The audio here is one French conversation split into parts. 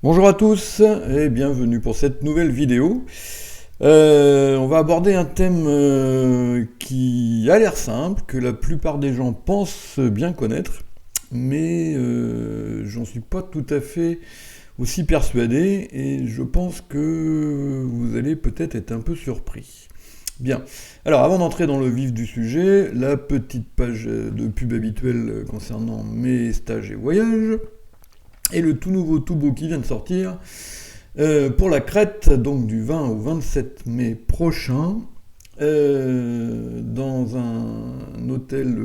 Bonjour à tous et bienvenue pour cette nouvelle vidéo. On va aborder un thème qui a l'air simple, que la plupart des gens pensent bien connaître, mais j'en suis pas tout à fait aussi persuadé et je pense que vous allez peut-être être un peu surpris. Bien, alors avant d'entrer dans le vif du sujet, la petite page de pub habituelle concernant mes stages et voyages, et le tout nouveau tout beau qui vient de sortir pour la Crète, donc du 20 au 27 mai prochain, dans un hôtel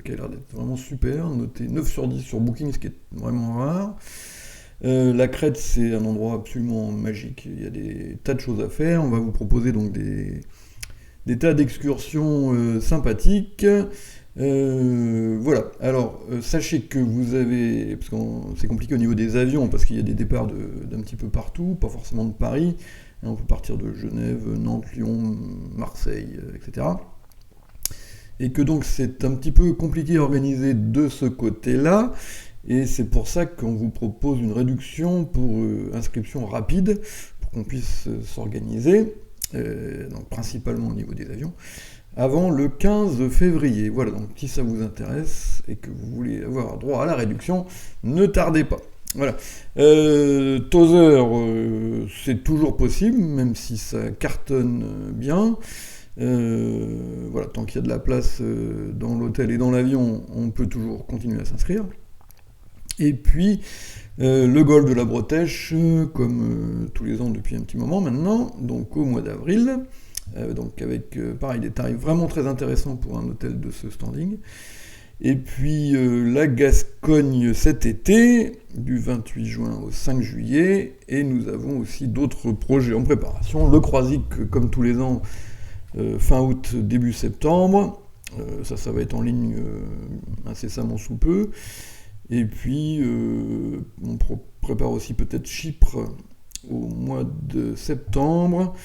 qui a l'air d'être vraiment super, noté 9 sur 10 sur Booking, ce qui est vraiment rare. La Crète, c'est un endroit absolument magique, il y a des tas de choses à faire, on va vous proposer donc des tas d'excursions sympathiques. Voilà, alors sachez que vous avez, parce que c'est compliqué au niveau des avions, parce qu'il y a des départs d'un petit peu partout, pas forcément de Paris, on peut partir de Genève, Nantes, Lyon, Marseille, etc. Et que donc c'est un petit peu compliqué à organiser de ce côté-là, et c'est pour ça qu'on vous propose une réduction pour inscription rapide, pour qu'on puisse s'organiser, donc principalement au niveau des avions, avant le 15 février. Voilà, donc si ça vous intéresse et que vous voulez avoir droit à la réduction, ne tardez pas. Voilà. Tozeur, c'est toujours possible, même si ça cartonne bien. Voilà, tant qu'il y a de la place dans l'hôtel et dans l'avion, on peut toujours continuer à s'inscrire. Et puis, le golfe de la Bretèche, comme tous les ans depuis un petit moment maintenant, donc au mois d'avril, donc avec, pareil, des tarifs vraiment très intéressants pour un hôtel de ce standing. Et puis la Gascogne cet été, du 28 juin au 5 juillet, et nous avons aussi d'autres projets en préparation. Le Croisic, comme tous les ans, fin août, début septembre, ça va être en ligne incessamment sous peu. Et puis on prépare aussi peut-être Chypre au mois de septembre.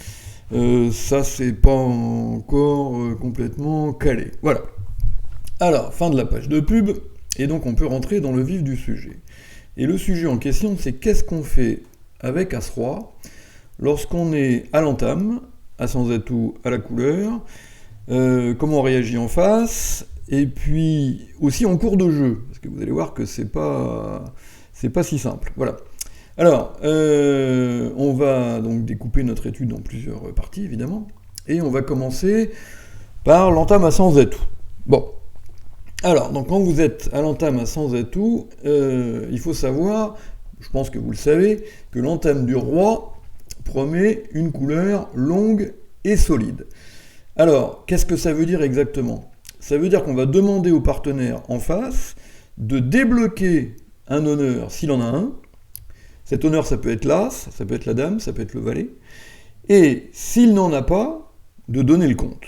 Ça, c'est pas encore complètement calé. Voilà. Alors, fin de la page de pub, et donc on peut rentrer dans le vif du sujet. Et le sujet en question, c'est qu'est-ce qu'on fait avec As-Roi lorsqu'on est à l'entame, à sans atout, à la couleur, comment on réagit en face, et puis aussi en cours de jeu, parce que vous allez voir que c'est pas si simple. Voilà. Alors, on va donc découper notre étude en plusieurs parties, évidemment, et on va commencer par l'entame à sans atout. Bon, alors, donc quand vous êtes à l'entame à sans atout, il faut savoir, je pense que vous le savez, que l'entame du roi promet une couleur longue et solide. Alors, qu'est-ce que ça veut dire exactement ? Ça veut dire qu'on va demander au partenaire en face de débloquer un honneur s'il en a un. Cet honneur, ça peut être l'as, ça peut être la dame, ça peut être le valet. Et s'il n'en a pas, de donner le compte.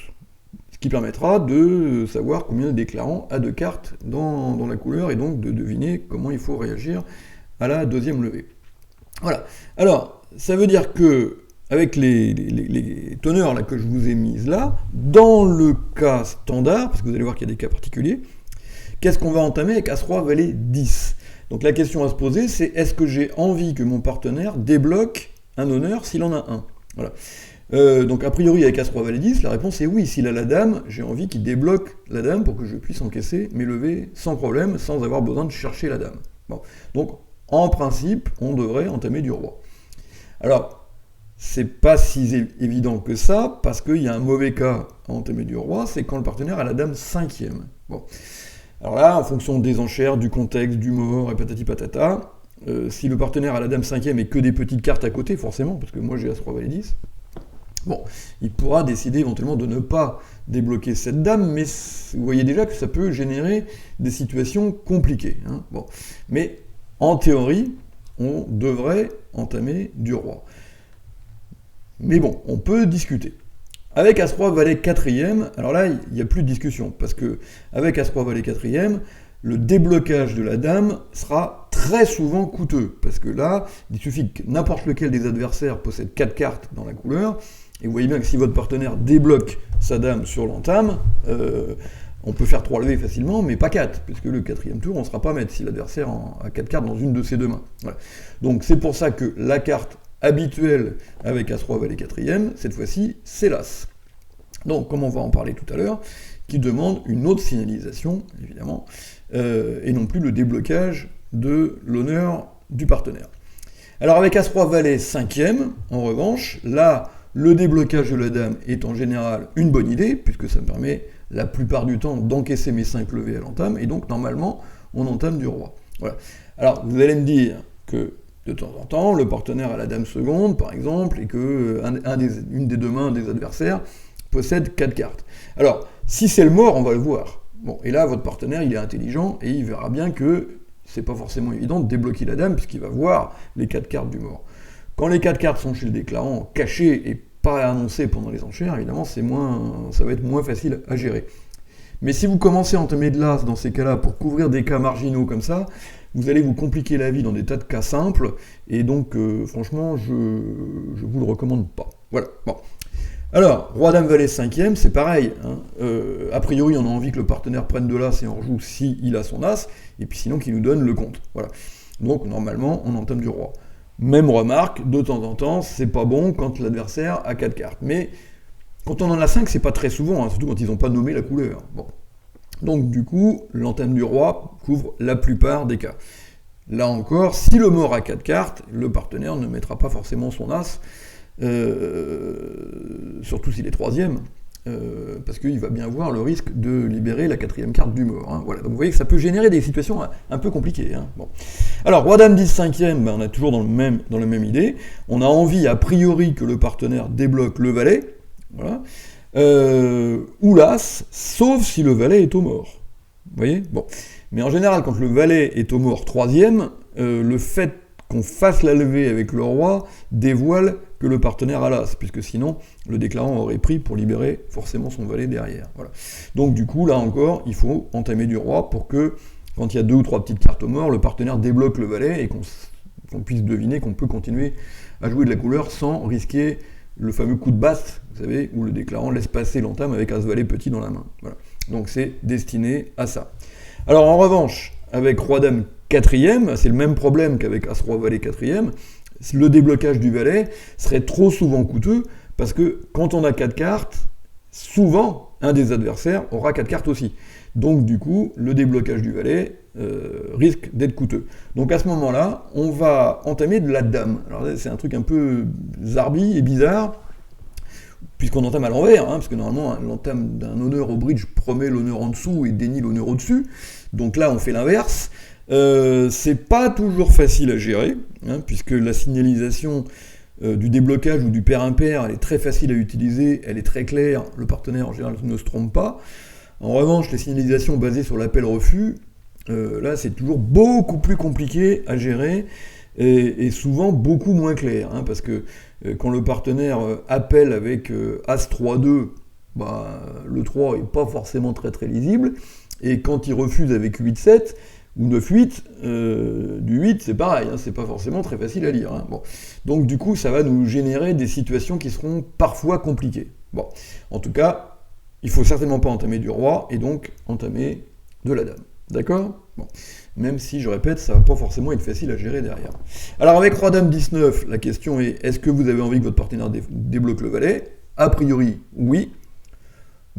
Ce qui permettra de savoir combien de déclarants a de cartes dans la couleur et donc de deviner comment il faut réagir à la deuxième levée. Voilà. Alors, ça veut dire que, avec les teneurs là, que je vous ai mises là, dans le cas standard, parce que vous allez voir qu'il y a des cas particuliers, qu'est-ce qu'on va entamer avec As-Roi, Valet, 10 ? Donc la question à se poser, c'est est-ce que j'ai envie que mon partenaire débloque un honneur s'il en a un ? Voilà. Donc a priori avec As-Roi, Valet, 10, la réponse est oui. S'il a la dame, j'ai envie qu'il débloque la dame pour que je puisse encaisser mes levées sans problème, sans avoir besoin de chercher la dame. Bon. Donc en principe, on devrait entamer du roi. Alors, c'est pas si évident que ça, parce qu'il y a un mauvais cas à entamer du roi, c'est quand le partenaire a la dame cinquième. Bon. Alors là, en fonction des enchères, du contexte, du mort, et patati patata, si le partenaire a la dame cinquième et que des petites cartes à côté, forcément, parce que moi j'ai As-Roi, Valet, 10, bon, il pourra décider éventuellement de ne pas débloquer cette dame, mais vous voyez déjà que ça peut générer des situations compliquées. Hein. Bon. Mais en théorie, on devrait entamer du roi. Mais bon, on peut discuter. Avec As-Roi, Valet, 4e, alors là, il n'y a plus de discussion, parce que avec As-Roi, Valet, 4e, le déblocage de la dame sera très souvent coûteux, parce que là, il suffit que n'importe lequel des adversaires possède 4 cartes dans la couleur, et vous voyez bien que si votre partenaire débloque sa dame sur l'entame, On peut faire 3 levées facilement, mais pas 4, puisque le 4e tour, on ne sera pas maître si l'adversaire a 4 cartes dans une de ses deux mains. Voilà. Donc c'est pour ça que la carte habituelle avec As-Roi Valet 4e, cette fois-ci, c'est l'As. Donc, comme on va en parler tout à l'heure, qui demande une autre signalisation, évidemment, et non plus le déblocage de l'honneur du partenaire. Alors avec As-Roi Valet 5e, en revanche, là, le déblocage de la dame est en général une bonne idée, puisque ça me permet la plupart du temps d'encaisser mes 5 levées à l'entame, et donc normalement, on entame du roi. Voilà. Alors, vous allez me dire que de temps en temps, le partenaire a la dame seconde, par exemple, et que une des deux mains des adversaires possède 4 cartes. Alors, si c'est le mort, on va le voir. Bon, et là, votre partenaire, il est intelligent, et il verra bien que c'est pas forcément évident de débloquer la dame, puisqu'il va voir les 4 cartes du mort. Quand les 4 cartes sont chez le déclarant, cachées et pas annoncées pendant les enchères, évidemment, ça va être moins facile à gérer. Mais si vous commencez à entamer de l'as dans ces cas-là pour couvrir des cas marginaux comme ça, vous allez vous compliquer la vie dans des tas de cas simples, et donc, franchement, je vous le recommande pas. Voilà, bon. Alors, Roi-Dame Valet 5e, c'est pareil. Hein. A priori, on a envie que le partenaire prenne de l'as et en joue s'il a son as, et puis sinon qu'il nous donne le compte. Voilà. Donc, normalement, on entame du roi. Même remarque, de temps en temps, c'est pas bon quand l'adversaire a 4 cartes. Mais quand on en a 5, c'est pas très souvent, hein, surtout quand ils n'ont pas nommé la couleur. Bon. Donc, du coup, l'entame du roi couvre la plupart des cas. Là encore, si le mort a 4 cartes, le partenaire ne mettra pas forcément son as, surtout s'il est 3e, parce qu'il va bien voir le risque de libérer la 4e carte du mort. Hein. Voilà. Donc vous voyez que ça peut générer des situations un peu compliquées. Hein. Bon. Alors, Roi-Dame 10 5e, ben, on est toujours dans la même idée. On a envie, a priori, que le partenaire débloque le valet, voilà, ou l'as, sauf si le valet est au mort. Vous voyez? Bon. Mais en général, quand le valet est au mort 3e, le fait qu'on fasse la levée avec le roi dévoile que le partenaire a l'as, puisque sinon, le déclarant aurait pris pour libérer forcément son valet derrière. Voilà. Donc du coup, là encore, il faut entamer du roi pour que, quand il y a 2 ou 3 petites cartes au mort, le partenaire débloque le valet et qu'on puisse deviner qu'on peut continuer à jouer de la couleur sans risquer le fameux coup de basse, vous savez, où le déclarant laisse passer l'entame avec As-Valet petit dans la main. Voilà. Donc c'est destiné à ça. Alors en revanche, avec Roi-Dame 4e, c'est le même problème qu'avec As-Roi-Valet 4e, le déblocage du valet serait trop souvent coûteux, parce que quand on a 4 cartes, souvent, un des adversaires aura 4 cartes aussi. Donc du coup, le déblocage du valet risque d'être coûteux. Donc à ce moment-là, on va entamer de la dame. Alors c'est un truc un peu zarbi et bizarre, puisqu'on entame à l'envers, hein, parce que normalement, l'entame d'un honneur au bridge promet l'honneur en dessous et dénie l'honneur au-dessus. Donc là, on fait l'inverse. C'est pas toujours facile à gérer, hein, puisque la signalisation du déblocage ou du pair-impair, elle est très facile à utiliser, elle est très claire, le partenaire en général ne se trompe pas. En revanche, les signalisations basées sur l'appel-refus, là c'est toujours beaucoup plus compliqué à gérer, et souvent beaucoup moins clair, hein, parce que quand le partenaire appelle avec As-3-2, bah, le 3 n'est pas forcément très très lisible, et quand il refuse avec 8-7, ou 9-8, du 8 c'est pareil, hein, c'est pas forcément très facile à lire. Hein. Bon. Donc du coup ça va nous générer des situations qui seront parfois compliquées. Bon. En tout cas, il faut certainement pas entamer du roi, et donc entamer de la dame. D'accord? Bon. Même si, je répète, ça va pas forcément être facile à gérer derrière. Alors avec Roi-Dame 19, la question est, est-ce que vous avez envie que votre partenaire débloque le valet? A priori, oui.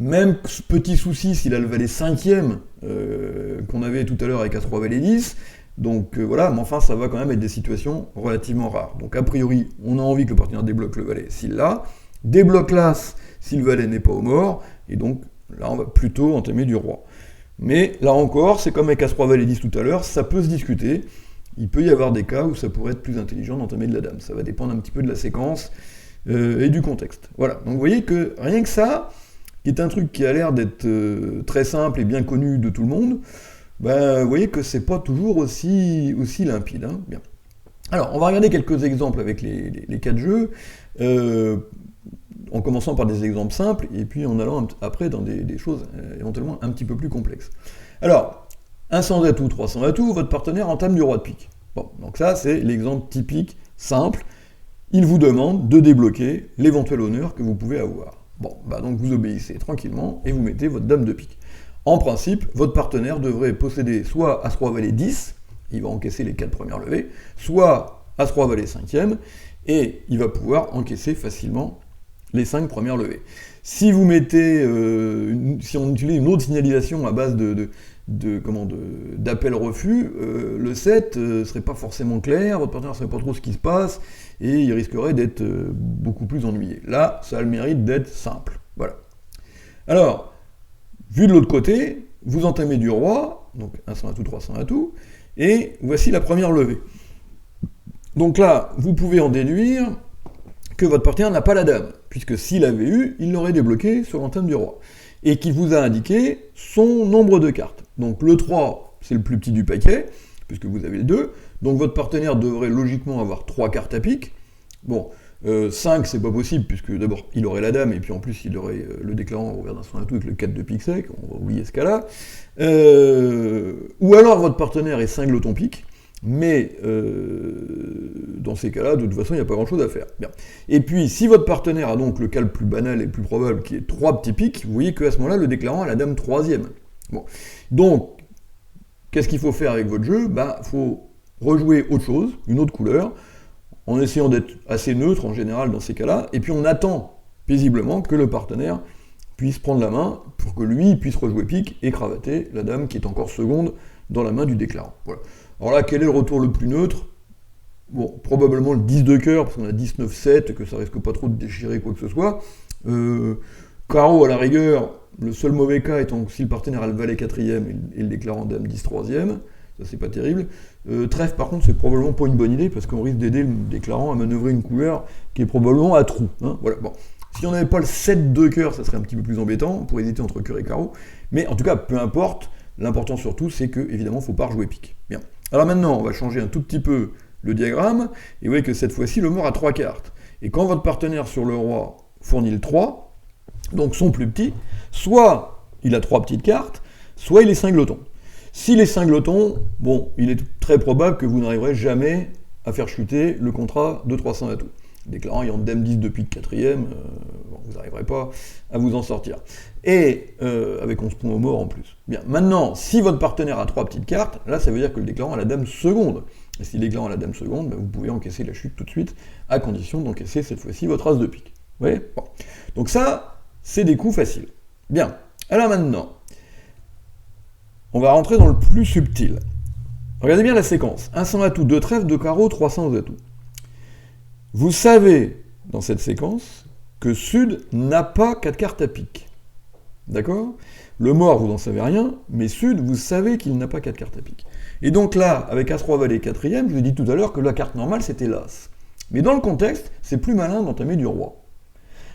Même petit souci s'il a le valet 5e qu'on avait tout à l'heure avec As-Roi Valet 10, donc voilà, mais enfin ça va quand même être des situations relativement rares. Donc a priori, on a envie que le partenaire débloque le valet s'il l'a, débloque l'as si le valet n'est pas au mort, et donc là on va plutôt entamer du roi. Mais là encore, c'est comme avec As-Roi Valet 10 tout à l'heure, ça peut se discuter, il peut y avoir des cas où ça pourrait être plus intelligent d'entamer de la dame, ça va dépendre un petit peu de la séquence et du contexte. Voilà, donc vous voyez que rien que ça, qui est un truc qui a l'air d'être très simple et bien connu de tout le monde, ben, vous voyez que c'est pas toujours aussi limpide. Hein. Bien. Alors, on va regarder quelques exemples avec les 4 jeux, en commençant par des exemples simples, et puis en allant après dans des choses éventuellement un petit peu plus complexes. Alors, un sans atout, 3 sans atout, votre partenaire entame du roi de pique. Bon, donc ça, c'est l'exemple typique, simple. Il vous demande de débloquer l'éventuel honneur que vous pouvez avoir. Bon, bah donc vous obéissez tranquillement et vous mettez votre dame de pique. en principe, votre partenaire devrait posséder soit As-Roi Valet 10, il va encaisser les 4 premières levées, soit As-Roi Valet 5e, et il va pouvoir encaisser facilement les 5 premières levées. Si vous mettez, si on utilise une autre signalisation à base d'appel-refus, le 7 serait pas forcément clair, votre partenaire ne savait pas trop ce qui se passe, et il risquerait d'être beaucoup plus ennuyé. Là, ça a le mérite d'être simple. Voilà. Alors, vu de l'autre côté, vous entamez du roi, donc 100 atout, 300 atout, et voici la première levée. Donc là, vous pouvez en déduire que votre partenaire n'a pas la dame, puisque s'il avait eu, il l'aurait débloqué sur l'entame du roi, et qu'il vous a indiqué son nombre de cartes. Donc le 3, c'est le plus petit du paquet, puisque vous avez le 2, donc votre partenaire devrait logiquement avoir 3 cartes à pique. Bon, 5, c'est pas possible, puisque d'abord, il aurait la dame, et puis en plus, il aurait le déclarant ouvert d'un son atout avec le 4 de pique sec, on va oublier ce cas-là. Ou alors votre partenaire est cinglé ton pique, mais dans ces cas-là, de toute façon, il n'y a pas grand-chose à faire. Bien. Et puis, si votre partenaire a donc le cas le plus banal et le plus probable, qui est 3 petits piques, vous voyez qu'à ce moment-là, le déclarant a la dame 3e. Bon. Donc, qu'est-ce qu'il faut faire avec votre jeu ? Il faut rejouer autre chose, une autre couleur, en essayant d'être assez neutre en général dans ces cas-là, et puis on attend paisiblement que le partenaire puisse prendre la main pour que lui puisse rejouer pique et cravater la dame qui est encore seconde dans la main du déclarant. Voilà. Alors là, quel est le retour le plus neutre ? Bon, probablement le 10 de cœur, parce qu'on a 10, 9, 7, que ça risque pas trop de déchirer quoi que ce soit. Carreau, à la rigueur, le seul mauvais cas étant si le partenaire a le valet 4e et le déclarant dame 10 3e, ça c'est pas terrible. Trèfle, par contre, c'est probablement pas une bonne idée, parce qu'on risque d'aider le déclarant à manœuvrer une couleur qui est probablement à trous. Hein, voilà, bon. Si on n'avait pas le 7 de cœur, ça serait un petit peu plus embêtant, pour hésiter entre cœur et carreau. Mais en tout cas, peu importe, l'important surtout, c'est que, évidemment, il ne faut pas rejouer pique. Bien. Alors maintenant, on va changer un tout petit peu le diagramme, et vous voyez que cette fois-ci, le mort a 3 cartes. Et quand votre partenaire sur le roi fournit le 3, donc son plus petit, soit il a 3 petites cartes, soit il est cingleton. S'il est cingleton, bon, il est très probable que vous n'arriverez jamais à faire chuter le contrat de 300 atouts. Déclarant ayant dame 10 depuis le 4e, vous n'arriverez pas à vous en sortir. Et avec 11 points au mort en plus. Bien, maintenant, si votre partenaire a 3 petites cartes, là ça veut dire que le déclarant a la dame seconde. Et si le déclarant a la dame seconde, vous pouvez encaisser la chute tout de suite, à condition d'encaisser cette fois-ci votre as de pique. Vous voyez ? Bon. Donc ça, c'est des coups faciles. Bien, alors maintenant, on va rentrer dans le plus subtil. Regardez bien la séquence. 100 atouts, 2 trèfles, 2 carreaux, 300 atouts. Vous savez, dans cette séquence, que Sud n'a pas 4 cartes à pique. D'accord ? Le mort, vous n'en savez rien, mais Sud, vous savez qu'il n'a pas 4 cartes à pique. Et donc là, avec As-Roi Valet 4e, je vous ai dit tout à l'heure que la carte normale, c'était l'As. Mais dans le contexte, c'est plus malin d'entamer du roi.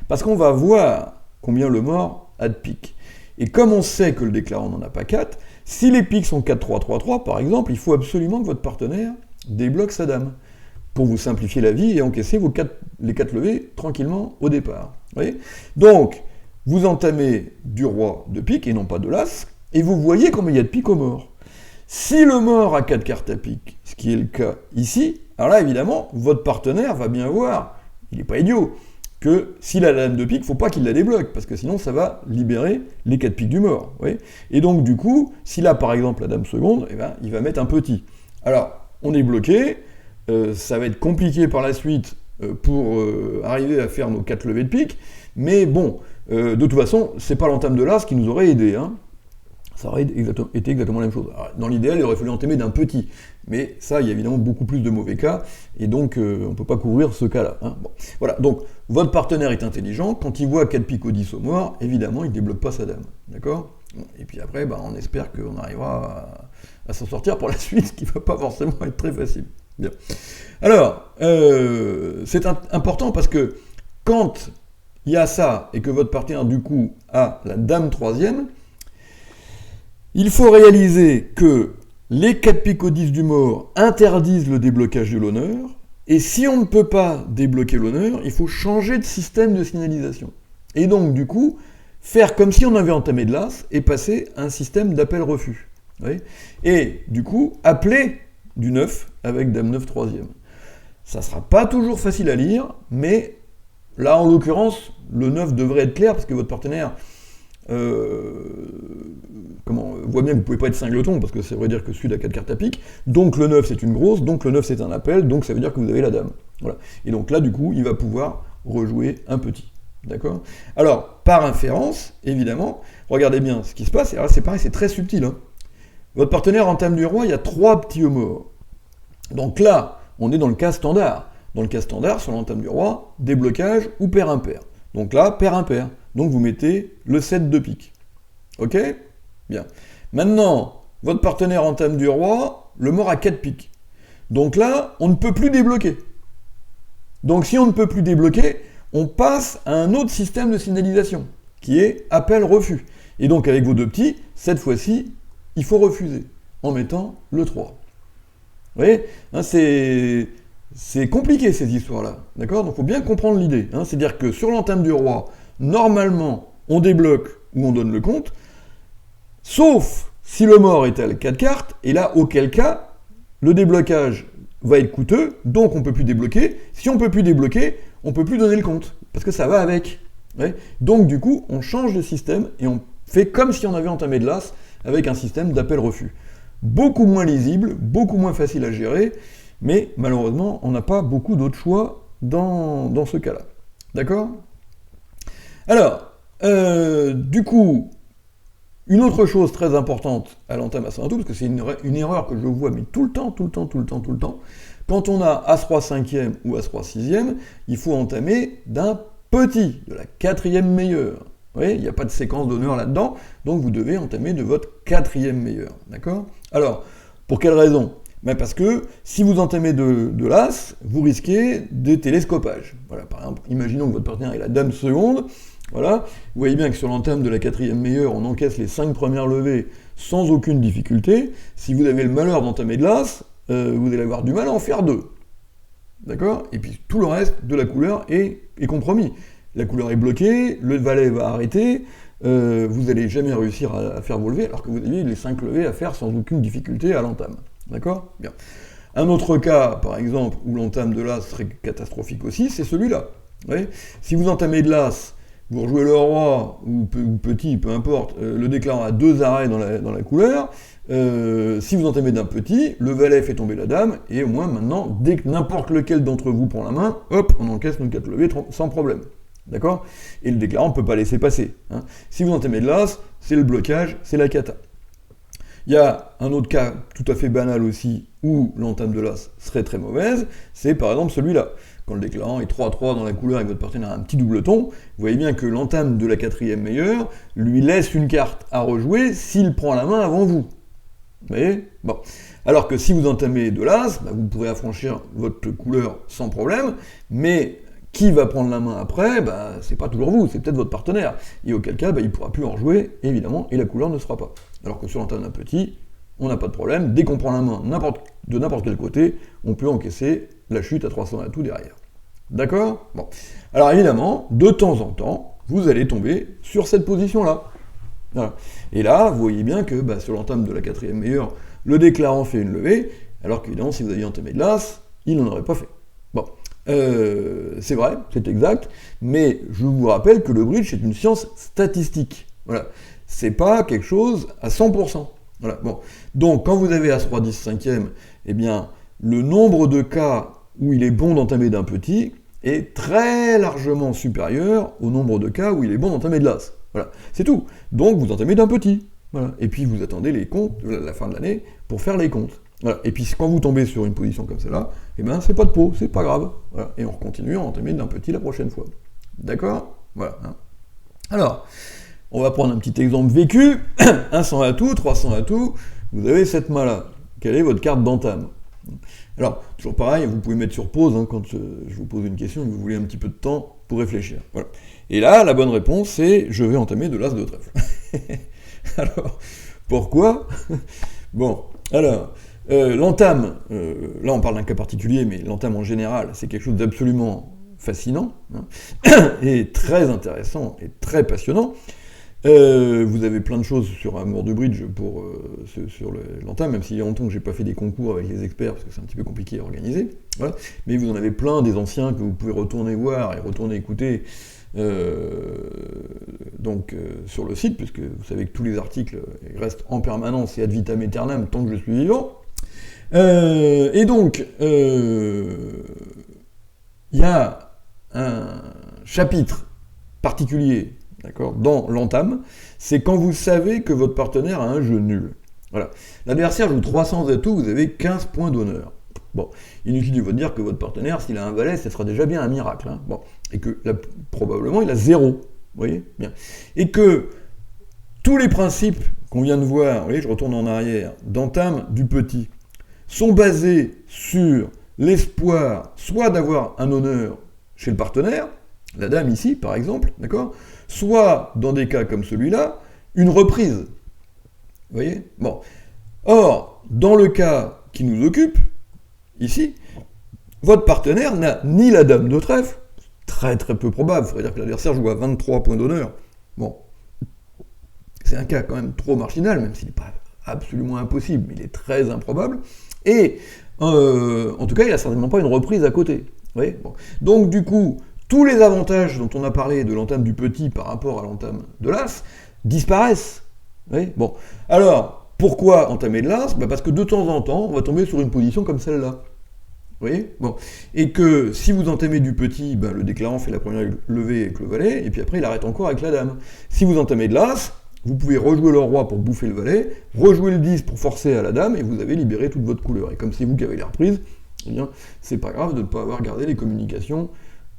Parce qu'on va voir combien le mort a de pique. Et comme on sait que le déclarant n'en a pas 4, si les piques sont 4, 3, 3, 3, par exemple, il faut absolument que votre partenaire débloque sa dame, pour vous simplifier la vie et encaisser les 4 levées tranquillement au départ. Vous voyez ? Donc, vous entamez du roi de pique et non pas de l'as, et vous voyez combien il y a de pique au mort. Si le mort a 4 cartes à pique, ce qui est le cas ici, alors là, évidemment, votre partenaire va bien voir, il n'est pas idiot, que s'il a la dame de pique, il ne faut pas qu'il la débloque, parce que sinon ça va libérer les 4 piques du mort. Vous voyez ? Et donc, du coup, s'il a par exemple la dame seconde, eh ben, il va mettre un petit. Alors, on est bloqué, ça va être compliqué par la suite pour arriver à faire nos 4 levées de pique, mais bon, de toute façon, c'est pas l'entame de l'as qui nous aurait aidé, hein. Ça aurait été exactement la même chose. Alors, dans l'idéal, il aurait fallu entamer d'un petit, mais ça, il y a évidemment beaucoup plus de mauvais cas, et donc on ne peut pas couvrir ce cas-là. Hein. Bon. Voilà, donc votre partenaire est intelligent, quand il voit 4 piques au 10 au mort, évidemment, il ne débloque pas sa dame, d'accord ? Et puis après, on espère qu'on arrivera à s'en sortir pour la suite, ce qui ne va pas forcément être très facile. Bien. Alors, c'est important parce que quand il y a ça, et que votre partenaire, du coup, a la dame 3e, il faut réaliser que les 4 piques au 10 du mort interdisent le déblocage de l'honneur, et si on ne peut pas débloquer l'honneur, il faut changer de système de signalisation. Et donc, du coup, faire comme si on avait entamé de l'as, et passer à un système d'appel-refus. Et, du coup, appeler du 9 avec dame 9 3e. Ça ne sera pas toujours facile à lire, mais là, en l'occurrence, le 9 devrait être clair, parce que votre partenaire voit bien que vous ne pouvez pas être singleton, parce que ça veut dire que celui a 4 cartes à pique, donc le 9 c'est une grosse, donc le 9 c'est un appel, donc ça veut dire que vous avez la dame. Voilà. Et donc là, du coup, il va pouvoir rejouer un petit. D'accord? Alors, par inférence, évidemment, regardez bien ce qui se passe, et là c'est pareil, c'est très subtil. Hein. Votre partenaire entame du roi, il y a 3 petits morts. Donc là, on est dans le cas standard. Dans le cas standard, sur l'entame du roi, déblocage ou pair impair. Donc là, pair impair. Donc vous mettez le 7 de pique. Ok? Bien. Maintenant, votre partenaire entame du roi, le mort a 4 piques. Donc là, on ne peut plus débloquer. Donc si on ne peut plus débloquer, on passe à un autre système de signalisation, qui est appel-refus. Et donc avec vos 2 petits, cette fois-ci, il faut refuser, en mettant le 3. Vous voyez, hein, c'est compliqué ces histoires-là, d'accord? Donc il faut bien comprendre l'idée. Hein, c'est-à-dire que sur l'entame du roi, normalement, on débloque ou on donne le compte, sauf si le mort est à 4 cartes, et là, auquel cas, le déblocage va être coûteux, donc on ne peut plus débloquer. Si on ne peut plus débloquer, on ne peut plus donner le compte, parce que ça va avec. Ouais. Donc du coup, on change de système, et on fait comme si on avait entamé de l'as, avec un système d'appel-refus. Beaucoup moins lisible, beaucoup moins facile à gérer, mais malheureusement, on n'a pas beaucoup d'autres choix dans ce cas-là. D'accord? Alors, du coup, une autre chose très importante à l'entame As-1 parce que c'est une erreur que je vois mais tout le temps, quand on a As-Roi 5e ou As-Roi 6e, il faut entamer d'un petit, de la 4e meilleure. Vous voyez, il n'y a pas de séquence d'honneur là-dedans, donc vous devez entamer de votre 4e meilleure. D'accord? Alors, pour quelle raison? Ben parce que si vous entamez de l'As, vous risquez des télescopages. Voilà, par exemple, imaginons que votre partenaire ait la dame seconde. Voilà, vous voyez bien que sur l'entame de la 4e meilleure, on encaisse les 5 premières levées sans aucune difficulté. Si vous avez le malheur d'entamer de l'As, vous allez avoir du mal à en faire 2. D'accord? Et puis tout le reste de la couleur est compromis. La couleur est bloquée, le valet va arrêter, vous n'allez jamais réussir à faire vos levées, alors que vous avez les 5 levées à faire sans aucune difficulté à l'entame. D'accord? Bien. Un autre cas, par exemple, où l'entame de l'As serait catastrophique aussi, c'est celui-là. Si vous entamez de l'As, vous rejouez le roi, ou petit, peu importe, le déclarant à 2 arrêts dans la couleur, si vous entamez d'un petit, le valet fait tomber la dame, et au moins maintenant, dès que n'importe lequel d'entre vous prend la main, hop, on encaisse nos 4 levées sans problème. D'accord? Et le déclarant ne peut pas laisser passer. Hein. Si vous entamez de l'As, c'est le blocage, c'est la cata. Il y a un autre cas tout à fait banal aussi, où l'entame de l'As serait très mauvaise, c'est par exemple celui-là. Quand le déclarant est 3-3 dans la couleur et que votre partenaire a un petit doubleton, vous voyez bien que l'entame de la 4e meilleure lui laisse une carte à rejouer s'il prend la main avant vous. Vous voyez? Bon. Alors que si vous entamez de l'As, bah vous pourrez affranchir votre couleur sans problème, mais qui va prendre la main après, bah, c'est pas toujours vous, c'est peut-être votre partenaire. Et auquel cas, bah, il ne pourra plus en rejouer, évidemment, et la couleur ne sera pas. Alors que sur l'entame d'un petit, on n'a pas de problème, dès qu'on prend la main de n'importe quel côté, on peut encaisser la chute à 300 atouts derrière. D'accord? Bon. Alors évidemment, de temps en temps, vous allez tomber sur cette position-là. Voilà. Et là, vous voyez bien que bah, sur l'entame de la 4e meilleure, le déclarant fait une levée, alors qu'évidemment, si vous aviez entamé de l'As, il n'en aurait pas fait. Bon. C'est vrai, c'est exact, mais je vous rappelle que le bridge est une science statistique. Voilà. C'est pas quelque chose à 100%. Voilà. Bon. Donc, quand vous avez As-Roi 10 5e, eh bien, le nombre de cas où il est bon d'entamer d'un petit est très largement supérieur au nombre de cas où il est bon d'entamer de l'As. Voilà. C'est tout. Donc, vous entamez d'un petit. Voilà. Et puis, vous attendez les comptes, la fin de l'année, pour faire les comptes. Voilà. Et puis quand vous tombez sur une position comme celle-là, eh ben c'est pas de peau, c'est pas grave. Voilà. Et on continue à entamer d'un petit la prochaine fois. D'accord? Voilà. Alors, on va prendre un petit exemple vécu. 100 atouts, 300 atouts, vous avez cette main-là. Quelle est votre carte d'entame? Alors, toujours pareil, vous pouvez mettre sur pause hein, quand je vous pose une question et que vous voulez un petit peu de temps pour réfléchir. Voilà. Et là, la bonne réponse, c'est je vais entamer de l'As de trèfle. Alors, pourquoi? Bon, alors... l'entame, là on parle d'un cas particulier, mais l'entame en général, c'est quelque chose d'absolument fascinant, hein, et très intéressant, et très passionnant. Vous avez plein de choses sur Amour du Bridge sur l'entame, même s'il y a longtemps que j'ai pas fait des concours avec les experts, parce que c'est un petit peu compliqué à organiser, voilà. Mais vous en avez plein des anciens que vous pouvez retourner voir et retourner écouter, sur le site, puisque vous savez que tous les articles restent en permanence et ad vitam aeternam tant que je suis vivant. Il y a un chapitre particulier, d'accord, dans l'entame, c'est quand vous savez que votre partenaire a un jeu nul. Voilà. L'adversaire joue 300 atouts, vous avez 15 points d'honneur. Bon, inutile de vous dire que votre partenaire, s'il a un valet, ce sera déjà bien un miracle. Hein. Bon. Et que là, probablement, il a 0. Vous voyez bien. Et que tous les principes qu'on vient de voir, vous voyez, je retourne en arrière, d'entame du petit, sont basés sur l'espoir soit d'avoir un honneur chez le partenaire, la dame ici par exemple, d'accord, soit dans des cas comme celui-là, une reprise. Vous voyez ? Bon. Or, dans le cas qui nous occupe, ici, votre partenaire n'a ni la dame de trèfle, très très peu probable, il faudrait dire que l'adversaire joue à 23 points d'honneur. Bon. C'est un cas quand même trop marginal, même s'il n'est pas absolument impossible, mais il est très improbable. Et en tout cas, il n'a certainement pas une reprise à côté. Vous voyez ? Bon. Donc du coup, tous les avantages dont on a parlé de l'entame du petit par rapport à l'entame de l'as disparaissent. Vous voyez ? Bon. Alors, pourquoi entamer de l'as ? Parce que de temps en temps, on va tomber sur une position comme celle-là. Vous voyez ? Bon. Et que si vous entamez du petit, le déclarant fait la première levée avec le valet, et puis après il arrête encore avec la dame. Si vous entamez de l'as, vous pouvez rejouer le roi pour bouffer le valet, rejouer le 10 pour forcer à la dame, et vous avez libéré toute votre couleur. Et comme c'est vous qui avez les reprises, eh bien, c'est pas grave de ne pas avoir gardé les communications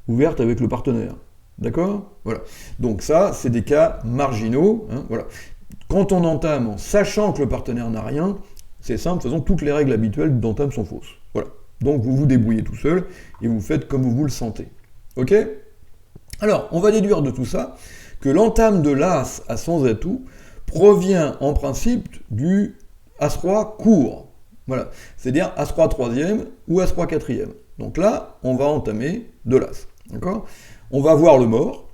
ouvertes avec le partenaire. D'accord ? Voilà. Donc ça, c'est des cas marginaux. Hein, voilà. Quand on entame en sachant que le partenaire n'a rien, c'est simple, de toute façon, toutes les règles habituelles d'entame sont fausses. Voilà. Donc vous vous débrouillez tout seul, et vous faites comme vous le sentez. Ok ? Alors, on va déduire de tout ça que l'entame de l'as à sans atout provient en principe du As-Roi court. Voilà. C'est-à-dire As-Roi 3e ou As-Roi 4e. Donc là, on va entamer de l'as. D'accord ? On va voir le mort,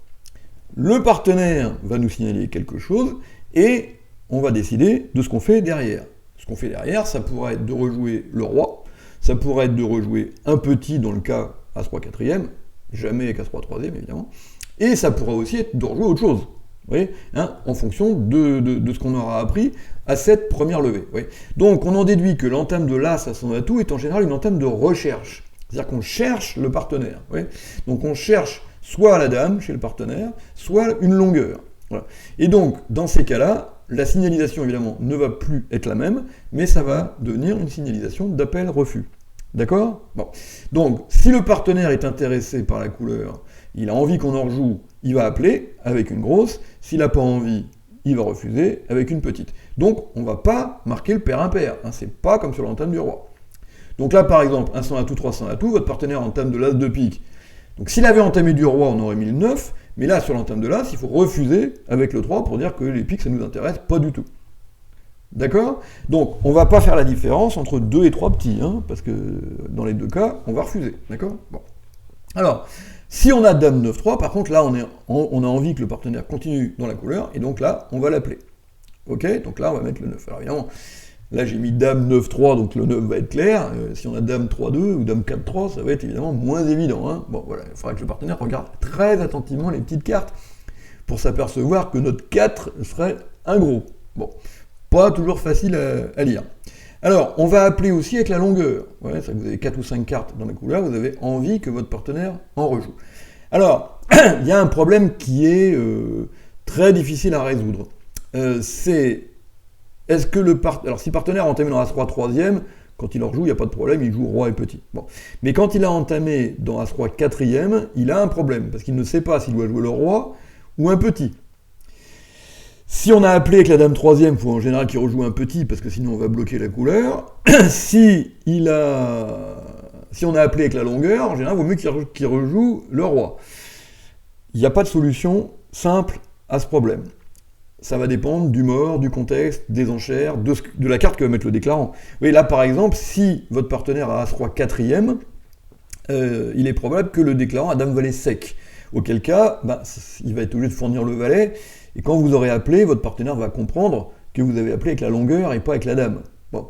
le partenaire va nous signaler quelque chose, et on va décider de ce qu'on fait derrière. Ce qu'on fait derrière, ça pourrait être de rejouer le roi, ça pourrait être de rejouer un petit dans le cas As-Roi 4e, jamais avec As-Roi 3e évidemment, et ça pourrait aussi être de rejouer autre chose, vous voyez, hein, en fonction de ce qu'on aura appris à cette première levée. Vous voyez. Donc on en déduit que l'entame de l'as à son atout est en général une entame de recherche, c'est-à-dire qu'on cherche le partenaire. Vous voyez. Donc on cherche soit la dame chez le partenaire, soit une longueur. Voilà. Et donc dans ces cas-là, la signalisation évidemment ne va plus être la même, mais ça va devenir une signalisation d'appel-refus. D'accord ? Bon. Donc si le partenaire est intéressé par la couleur, il a envie qu'on en rejoue, il va appeler avec une grosse. S'il n'a pas envie, il va refuser avec une petite. Donc, on ne va pas marquer le pair impair. Hein, c'est pas comme sur l'entame du roi. Donc là, par exemple, un 100 atout, 300 atout, votre partenaire entame de l'as de pique. Donc s'il avait entamé du roi, on aurait mis le 9. Mais là, sur l'entame de l'as, il faut refuser avec le 3 pour dire que les piques, ça ne nous intéresse pas du tout. D'accord ? Donc, on ne va pas faire la différence entre 2 et 3 petits, hein, parce que dans les deux cas, on va refuser. D'accord ? Bon. Alors, si on a dame 9-3, par contre, là, on a envie que le partenaire continue dans la couleur, et donc là, on va l'appeler. Ok ? Donc là, on va mettre le 9. Alors évidemment, là, j'ai mis dame 9-3, donc le 9 va être clair. Si on a dame 3-2 ou dame 4-3, ça va être évidemment moins évident. Hein. Bon, voilà, il faudra que le partenaire regarde très attentivement les petites cartes pour s'apercevoir que notre 4 serait un gros. Bon, pas toujours facile à lire. Alors, on va appeler aussi avec la longueur. Ouais, ça, vous avez 4 ou 5 cartes dans la couleur, vous avez envie que votre partenaire en rejoue. Alors, il y a un problème qui est très difficile à résoudre. Est-ce que alors, si le partenaire a entamé dans As-Roi 3e, quand il en rejoue, il n'y a pas de problème, il joue roi et petit. Bon. Mais quand il a entamé dans As-Roi 4e, il a un problème, parce qu'il ne sait pas s'il doit jouer le roi ou un petit. Si on a appelé avec la dame 3e, il faut en général qu'il rejoue un petit, parce que sinon on va bloquer la couleur. Si on a appelé avec la longueur, en général, il vaut mieux qu'il rejoue le roi. Il n'y a pas de solution simple à ce problème. Ça va dépendre du mort, du contexte, des enchères, de la carte que va mettre le déclarant. Vous voyez, là par exemple, si votre partenaire a As-Roi 4e, il est probable que le déclarant a dame valet sec. Auquel cas, il va être obligé de fournir le valet, et quand vous aurez appelé, votre partenaire va comprendre que vous avez appelé avec la longueur et pas avec la dame. Bon.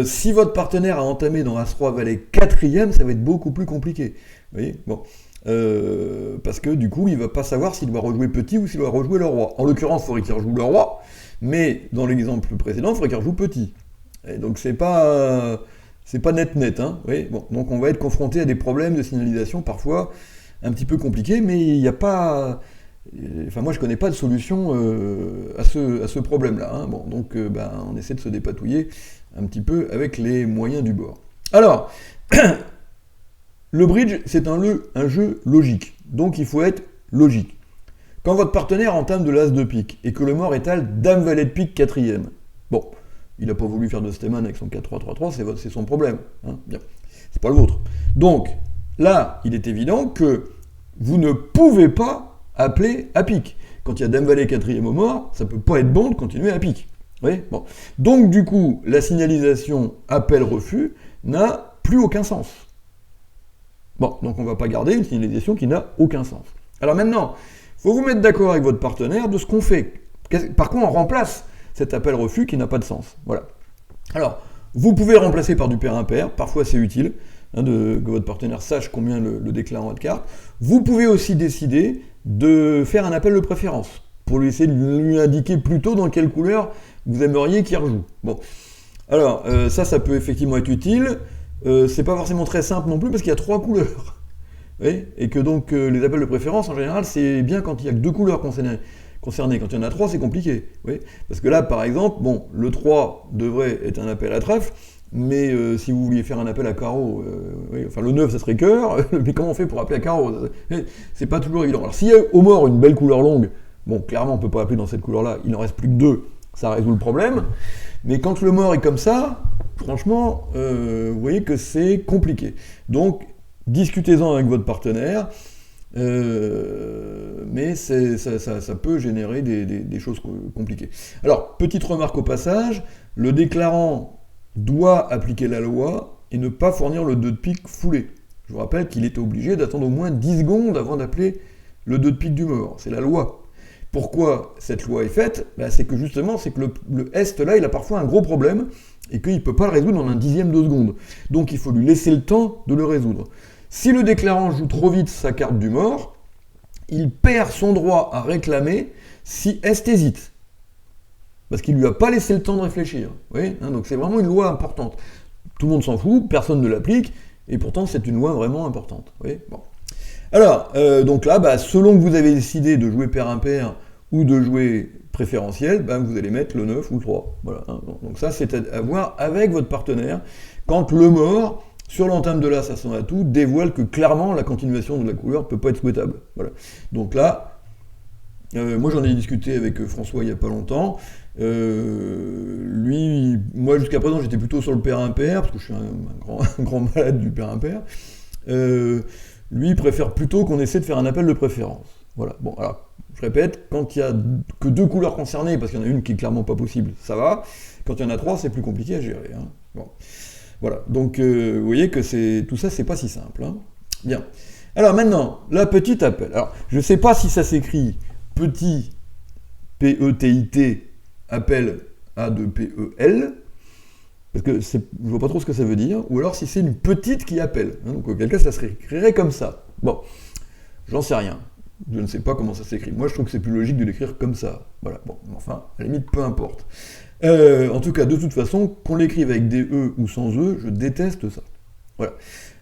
Si votre partenaire a entamé dans As-Roi valet 4e, ça va être beaucoup plus compliqué. Vous voyez ? Bon. parce que du coup, il va pas savoir s'il doit rejouer petit ou s'il doit rejouer le roi. En l'occurrence, il faudrait qu'il rejoue le roi, mais dans l'exemple précédent, il faudrait qu'il rejoue petit. Et donc c'est pas net, hein. Oui, bon, donc on va être confronté à des problèmes de signalisation parfois un petit peu compliqués, mais il n'y a pas, enfin moi je connais pas de solution à ce problème-là, hein. Bon, donc on essaie de se dépatouiller un petit peu avec les moyens du bord. Alors, le bridge, c'est un jeu logique, donc il faut être logique. Quand votre partenaire entame de l'as de pique et que le mort étale dame valet de pique quatrième, bon, il n'a pas voulu faire de Stemann avec son 4-3-3-3, c'est son problème, hein, bien, c'est pas le vôtre. Donc, là, il est évident que vous ne pouvez pas appeler à pique. Quand il y a dame valet quatrième au mort, ça peut pas être bon de continuer à pique. Oui, bon. Donc, du coup, la signalisation appel-refus n'a plus aucun sens. Bon, donc on ne va pas garder une signalisation qui n'a aucun sens. Alors maintenant, il faut vous mettre d'accord avec votre partenaire de ce qu'on fait. Par quoi on remplace cet appel-refus qui n'a pas de sens. Voilà. Alors, vous pouvez le remplacer par du pair impair, parfois c'est utile, hein, que votre partenaire sache combien le déclarant a de cartes. Vous pouvez aussi décider de faire un appel de préférence, pour lui essayer de lui indiquer plutôt dans quelle couleur vous aimeriez qu'il rejoue. Bon. Alors, ça peut effectivement être utile. C'est pas forcément très simple non plus parce qu'il y a 3 couleurs. Oui, et que donc les appels de préférence en général c'est bien quand il n'y a que 2 couleurs concernées. Quand il y en a 3 c'est compliqué. Oui, parce que là par exemple, bon, le 3 devrait être un appel à trèfle, mais si vous vouliez faire un appel à carreau, oui, enfin le 9 ça serait cœur, mais comment on fait pour appeler à carreau? C'est pas toujours évident. Alors s'il y a au mort une belle couleur longue, bon clairement on peut pas appeler dans cette couleur là, il n'en reste plus que 2, ça résout le problème. Mais quand le mort est comme ça, franchement, vous voyez que c'est compliqué. Donc, discutez-en avec votre partenaire, mais ça peut générer des choses compliquées. Alors, petite remarque au passage, le déclarant doit appliquer la loi et ne pas fournir le 2 de pique foulé. Je vous rappelle qu'il est obligé d'attendre au moins 10 secondes avant d'appeler le 2 de pique du mort. C'est la loi. Pourquoi cette loi est faite? C'est que justement, le est là, il a parfois un gros problème et qu'il ne peut pas le résoudre en un dixième de seconde. Donc il faut lui laisser le temps de le résoudre. Si le déclarant joue trop vite sa carte du mort, il perd son droit à réclamer si est hésite. Parce qu'il ne lui a pas laissé le temps de réfléchir. Oui, hein, donc c'est vraiment une loi importante. Tout le monde s'en fout, personne ne l'applique, et pourtant c'est une loi vraiment importante. Oui, bon. Alors, donc là, selon que vous avez décidé de jouer pair impair ou de jouer préférentiel, vous allez mettre le 9 ou le 3. Voilà, hein. Donc ça, c'est à voir avec votre partenaire. Quand le mort, sur l'entame de l'as à son atout, dévoile que clairement la continuation de la couleur ne peut pas être souhaitable. Voilà. Donc là, moi j'en ai discuté avec François il n'y a pas longtemps. Moi jusqu'à présent j'étais plutôt sur le pair impair, parce que je suis un grand malade du pair impair. Lui, il préfère plutôt qu'on essaie de faire un appel de préférence. Voilà. Bon, alors, je répète, quand il n'y a que 2 couleurs concernées, parce qu'il y en a une qui est clairement pas possible, ça va. Quand il y en a 3, c'est plus compliqué à gérer. Hein. Bon. Voilà. Donc, vous voyez que tout ça, c'est pas si simple. Hein. Bien. Alors maintenant, la petite appel. Alors, je ne sais pas si ça s'écrit petit P-E-T-I-T appel A de P-E-L. Parce que je vois pas trop ce que ça veut dire, ou alors si c'est une petite qui appelle. Hein, donc auquel cas ça se écrirait comme ça. Bon, j'en sais rien. Je ne sais pas comment ça s'écrit. Moi je trouve que c'est plus logique de l'écrire comme ça. Voilà, bon, enfin, à la limite, peu importe. En tout cas, de toute façon, qu'on l'écrive avec des E ou sans E, je déteste ça. Voilà.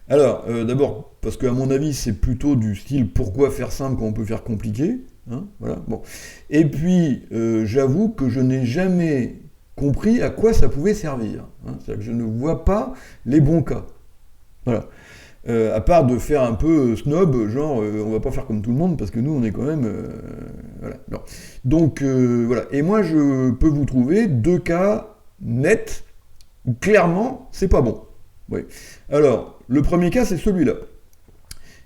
Alors, d'abord, parce qu'à mon avis, c'est plutôt du style pourquoi faire simple quand on peut faire compliqué. Hein, voilà, bon. Et puis, j'avoue que je n'ai jamais compris à quoi ça pouvait servir. Hein. C'est-à-dire que je ne vois pas les bons cas. Voilà. À part de faire un peu snob, genre on va pas faire comme tout le monde parce que nous on est quand même... voilà. Non. Donc voilà. Et moi je peux vous trouver 2 cas nets où clairement c'est pas bon. Oui. Alors, le premier cas c'est celui-là.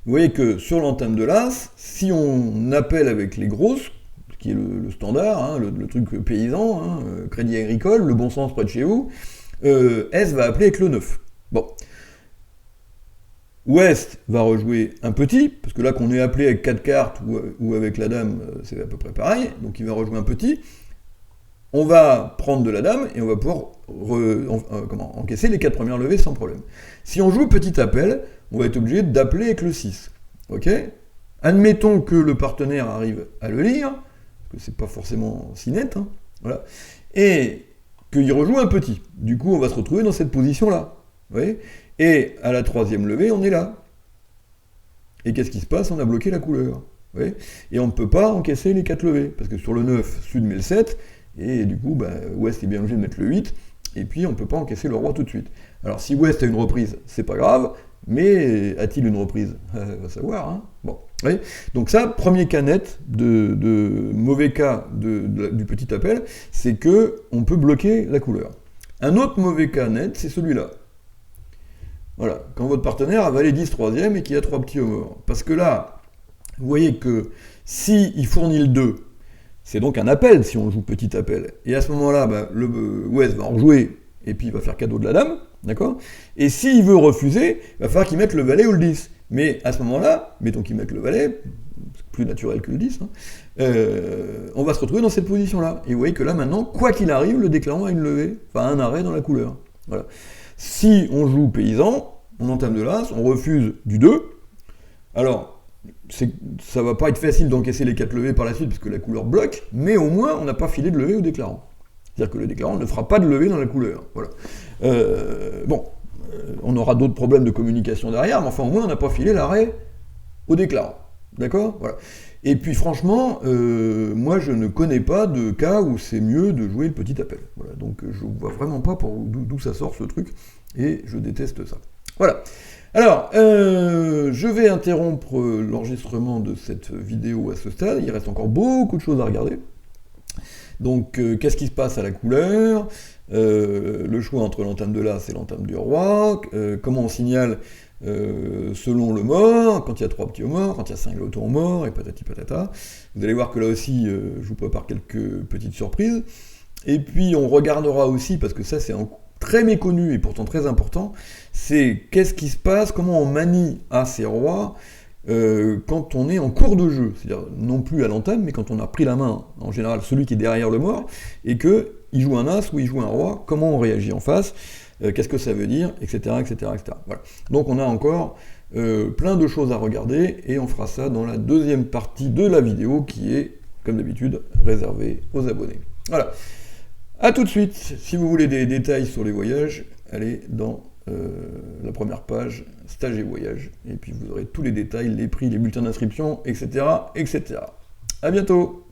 Vous voyez que sur l'entame de l'as, si on appelle avec les grosses, qui est le standard, hein, le truc paysan, hein, crédit agricole, le bon sens près de chez vous, S va appeler avec le 9. Bon. Ouest va rejouer un petit, parce que là qu'on est appelé avec 4 cartes ou avec la dame, c'est à peu près pareil, donc il va rejouer un petit. On va prendre de la dame et on va pouvoir encaisser les 4 premières levées sans problème. Si on joue petit appel, on va être obligé d'appeler avec le 6. ok? Admettons que le partenaire arrive à le lire, parce que c'est pas forcément si net, hein, voilà, et qu'il rejoue un petit. Du coup, on va se retrouver dans cette position-là, vous voyez? Et à la troisième levée, on est là. Et qu'est-ce qui se passe? On a bloqué la couleur, vous voyez? Et on ne peut pas encaisser les 4 levées, parce que sur le 9, Sud met le 7, et du coup, Ouest est bien obligé de mettre le 8, et puis on ne peut pas encaisser le roi tout de suite. Alors si Ouest a une reprise, c'est pas grave, mais a-t-il une reprise? On va savoir, hein. Bon, oui. Donc ça, premier cas net de mauvais cas du petit appel, c'est que on peut bloquer la couleur. Un autre mauvais cas net, c'est celui-là. Voilà, quand votre partenaire a valet 10 troisième et qu'il y a 3 petits au mort. Parce que là, vous voyez que si il fournit le 2, c'est donc un appel si on joue petit appel. Et à ce moment-là, le Ouest va en jouer et puis il va faire cadeau de la dame, d'accord? Et s'il veut refuser, il va falloir qu'il mette le valet ou le 10. Mais à ce moment-là, mettons qu'il mette le valet, c'est plus naturel que le 10, hein, on va se retrouver dans cette position-là. Et vous voyez que là maintenant, quoi qu'il arrive, le déclarant a une levée, enfin un arrêt dans la couleur. Voilà. Si on joue paysan, on entame de l'as, on refuse du 2, alors ça va pas être facile d'encaisser les 4 levées par la suite parce que la couleur bloque, mais au moins on n'a pas filé de levée au déclarant. C'est-à-dire que le déclarant ne fera pas de levée dans la couleur. Voilà. On aura d'autres problèmes de communication derrière, mais enfin au moins on n'a pas filé l'arrêt au déclarant. D'accord? Voilà. Et puis franchement, moi je ne connais pas de cas où c'est mieux de jouer le petit appel. Voilà. Donc je ne vois vraiment pas d'où ça sort ce truc, et je déteste ça. Voilà. Alors, je vais interrompre l'enregistrement de cette vidéo à ce stade, il reste encore beaucoup de choses à regarder. Donc, qu'est-ce qui se passe à la couleur? Le choix entre l'entame de l'as et l'entame du roi, comment on signale selon le mort, quand il y a 3 petits au mort, quand il y a 5 lotos au mort, et patati patata. Vous allez voir que là aussi, je vous prépare quelques petites surprises. Et puis, on regardera aussi, parce que ça c'est très méconnu et pourtant très important, c'est qu'est-ce qui se passe, comment on manie As et Roi quand on est en cours de jeu, c'est-à-dire non plus à l'entame, mais quand on a pris la main, en général celui qui est derrière le mort, et qu'il joue un As ou il joue un Roi, comment on réagit en face, qu'est-ce que ça veut dire, etc. etc., etc. Voilà. Donc on a encore plein de choses à regarder, et on fera ça dans la deuxième partie de la vidéo, qui est, comme d'habitude, réservée aux abonnés. Voilà. A tout de suite, si vous voulez des détails sur les voyages, allez dans la première page, stage et voyage, et puis vous aurez tous les détails, les prix, les bulletins d'inscription, etc., etc. À bientôt!